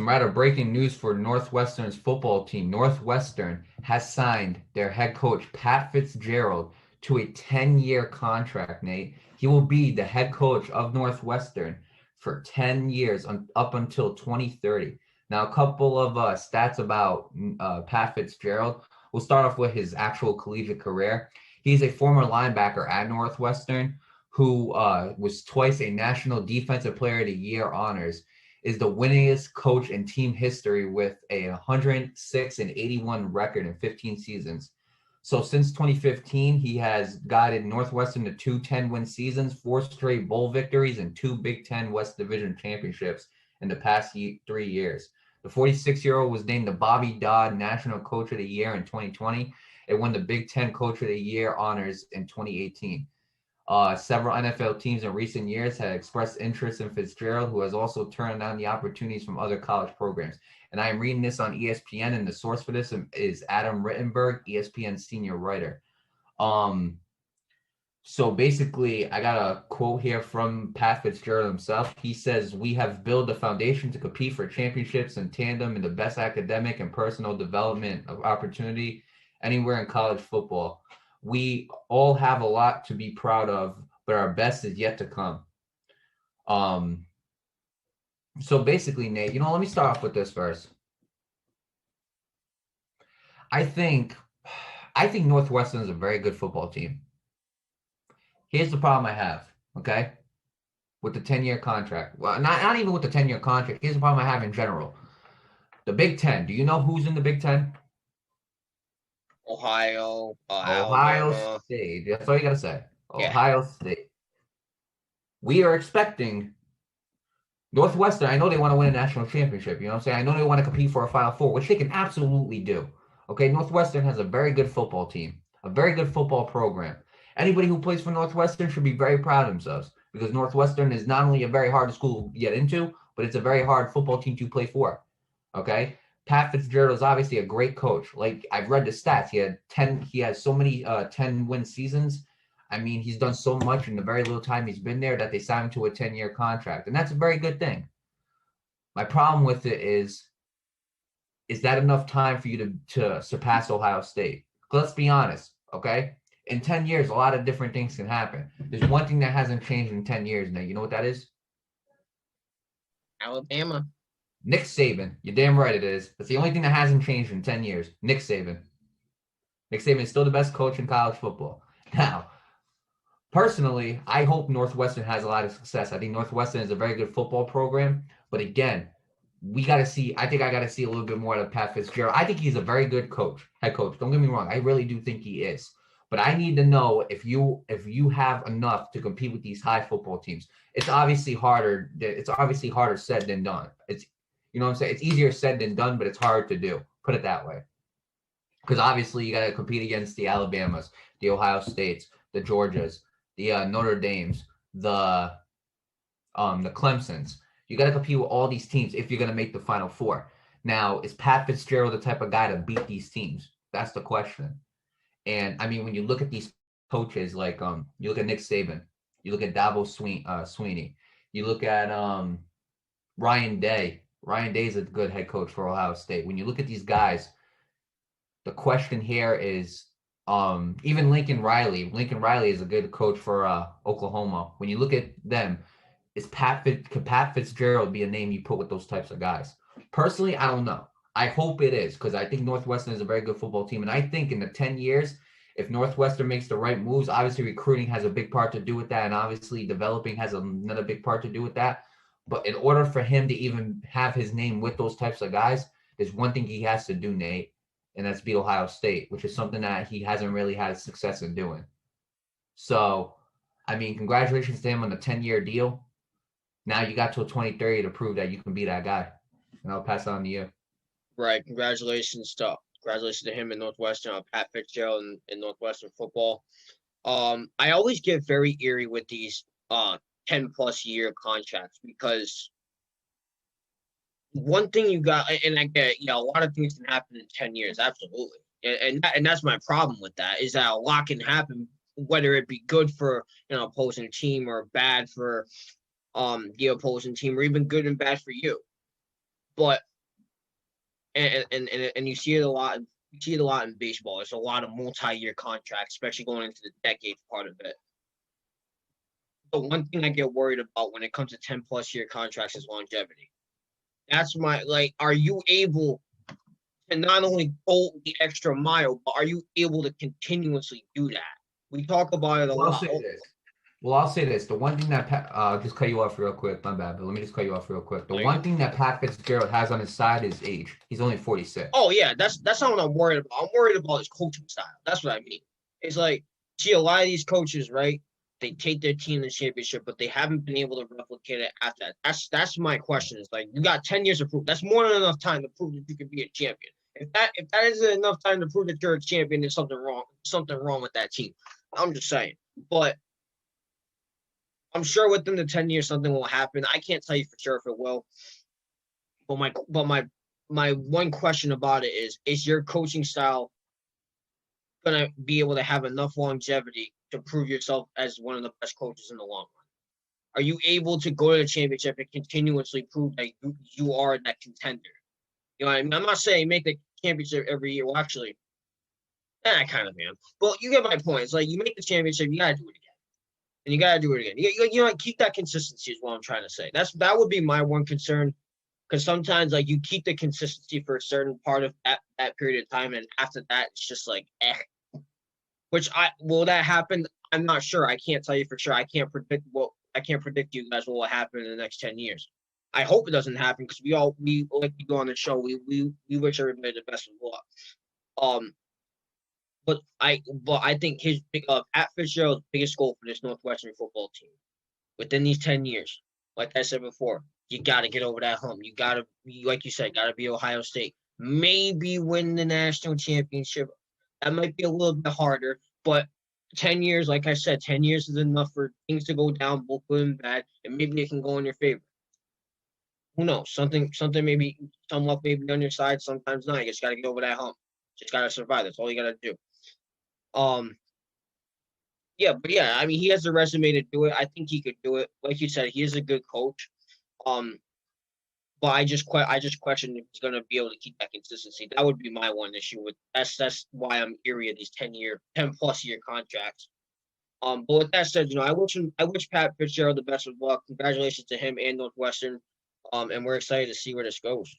some rather breaking news for Northwestern's football team. Northwestern has signed their head coach, Pat Fitzgerald, to a 10-year contract, Nate. He will be the head coach of Northwestern for 10 years up until 2030. Now, a couple of stats about Pat Fitzgerald. We'll start off with his actual collegiate career. He's a former linebacker at Northwestern who was twice a National Defensive Player of the Year honors, is the winningest coach in team history with a 106-81 record in 15 seasons. So since 2015, he has guided Northwestern to 2 10-win seasons, 4 straight bowl victories, and 2 Big Ten West Division championships in the past 3 years. The 46-year-old was named the Bobby Dodd National Coach of the Year in 2020 and won the Big Ten Coach of the Year honors in 2018. Several NFL teams in recent years have expressed interest in Fitzgerald, who has also turned down the opportunities from other college programs. And I am reading this on ESPN, and the source for this is Adam Rittenberg, ESPN's senior writer. So basically, I got a quote here from Pat Fitzgerald himself. He says, "We have built a foundation to compete for championships in tandem in the best academic and personal development of opportunity anywhere in college football. We all have a lot to be proud of, but our best is yet to come." So basically, Nate, let me start off with this first. I think Northwestern is a very good football team. Here's the problem I have, okay, with the 10-year contract. Well, not even with the 10-year contract. Here's the problem I have in general. The Big Ten. Do you know who's in the Big Ten? Ohio Ohio State. That's all you got to say. Yeah. Ohio State. We are expecting Northwestern. I know they want to win a national championship. You know what I'm saying? I know they want to compete for a Final Four, which they can absolutely do. Okay, Northwestern has a very good football team, a very good football program. Anybody who plays for Northwestern should be very proud of themselves because Northwestern is not only a very hard school to get into, but it's a very hard football team to play for. Okay? Pat Fitzgerald is obviously a great coach. Like, I've read the stats. He has so many 10-win seasons. I mean, he's done so much in the very little time he's been there that they signed him to a 10-year contract. And that's a very good thing. My problem with it is that enough time for you to surpass Ohio State? Let's be honest, okay? In 10 years, a lot of different things can happen. There's one thing that hasn't changed in 10 years now. You know what that is? Alabama. Nick Saban. You're damn right it is. That's the only thing that hasn't changed in 10 years. Nick Saban. Nick Saban is still the best coach in college football. Now, personally, I hope Northwestern has a lot of success. I think Northwestern is a very good football program. But again, I got to see a little bit more of Pat Fitzgerald. I think he's a very good head coach. Don't get me wrong. I really do think he is. But I need to know if you have enough to compete with these high football teams. It's obviously harder said than done. It's, you know what I'm saying? It's easier said than done, but it's hard to do. Put it that way. Because obviously you got to compete against the Alabamas, the Ohio States, the Georgias, the Notre Dames, the Clemsons. You got to compete with all these teams if you're going to make the Final Four. Now, is Pat Fitzgerald the type of guy to beat these teams? That's the question. And I mean, when you look at these coaches, like you look at Nick Saban, you look at Dabo Swinney, you look at Ryan Day. Ryan Day is a good head coach for Ohio State. When you look at these guys, the question here is even Lincoln Riley. Lincoln Riley is a good coach for Oklahoma. When you look at them, could Pat Fitzgerald be a name you put with those types of guys? Personally, I don't know. I hope it is because I think Northwestern is a very good football team. And I think in the 10 years, if Northwestern makes the right moves, obviously recruiting has a big part to do with that. And obviously developing has another big part to do with that. But in order for him to even have his name with those types of guys, there's one thing he has to do, Nate, and that's beat Ohio State, which is something that he hasn't really had success in doing. So, I mean, congratulations to him on the 10-year deal. Now you got till 2030 to prove that you can be that guy. And I'll pass it on to you. Right. Congratulations to him in Northwestern, Pat Fitzgerald in Northwestern football. I always get very eerie with these 10+ year contracts because one thing you got, and I get, a lot of things can happen in 10 years, absolutely. And that's my problem with that, is that a lot can happen, whether it be good for opposing team or bad for the opposing team, or even good and bad for you. But and you see it a lot. You see it a lot in baseball. There's a lot of multi-year contracts, especially going into the decades part of it. The one thing I get worried about when it comes to 10-plus year contracts is longevity. That's my like. Are you able to not only go the extra mile, but are you able to continuously do that? We talk about it a Well, I'll lot. say this. Well, I'll say this. The one thing that just cut you off real quick. My bad, but let me just cut you off real quick. The one thing that Pat Fitzgerald has on his side is age. He's only 46. Oh yeah, that's not what I'm worried about. I'm worried about his coaching style. That's what I mean. It's like, see, a lot of these coaches, right? They take their team to the championship, but they haven't been able to replicate it after that. That's my question. It's like, you got 10 years to prove. That's more than enough time to prove that you can be a champion. If that isn't enough time to prove that you're a champion, there's something wrong. Something wrong with that team. I'm just saying. But I'm sure within the 10 years something will happen. I can't tell you for sure if it will. But my one question about it is your coaching style gonna be able to have enough longevity to prove yourself as one of the best coaches in the long run? Are you able to go to the championship and continuously prove that you are that contender? You know what I mean? I'm not saying make the championship every year. Well, actually, I kind of am. But you get my point. It's like, you make the championship, you gotta do it again. And you gotta do it again. You know, keep that consistency is what I'm trying to say. That would be my one concern. Because sometimes, like, you keep the consistency for a certain part of that period of time, and after that, it's just like, eh. Will that happen? I'm not sure. I can't tell you for sure. I can't predict you guys what will happen in the next 10 years. I hope it doesn't happen, because we like to go on the show. We wish everybody the best of luck. But I think Pat Fitzgerald's biggest goal for this Northwestern football team within these 10 years, like I said before, you got to get over that hump. You got to, like you said, got to be Ohio State. Maybe win the national championship. That might be a little bit harder, but 10 years, like I said, 10 years is enough for things to go down, both good and bad, and maybe they can go in your favor. Who knows? Something maybe, some luck maybe on your side, sometimes not. You just got to get over that hump. Just got to survive. That's all you got to do. Yeah, I mean, he has the resume to do it. I think he could do it. Like you said, he is a good coach. But I just question if he's going to be able to keep that consistency. That would be my one issue with that's why I'm eerie of these 10-plus year contracts. But with that said, you know, I wish Pat Fitzgerald the best of luck. Congratulations to him and Northwestern. And we're excited to see where this goes.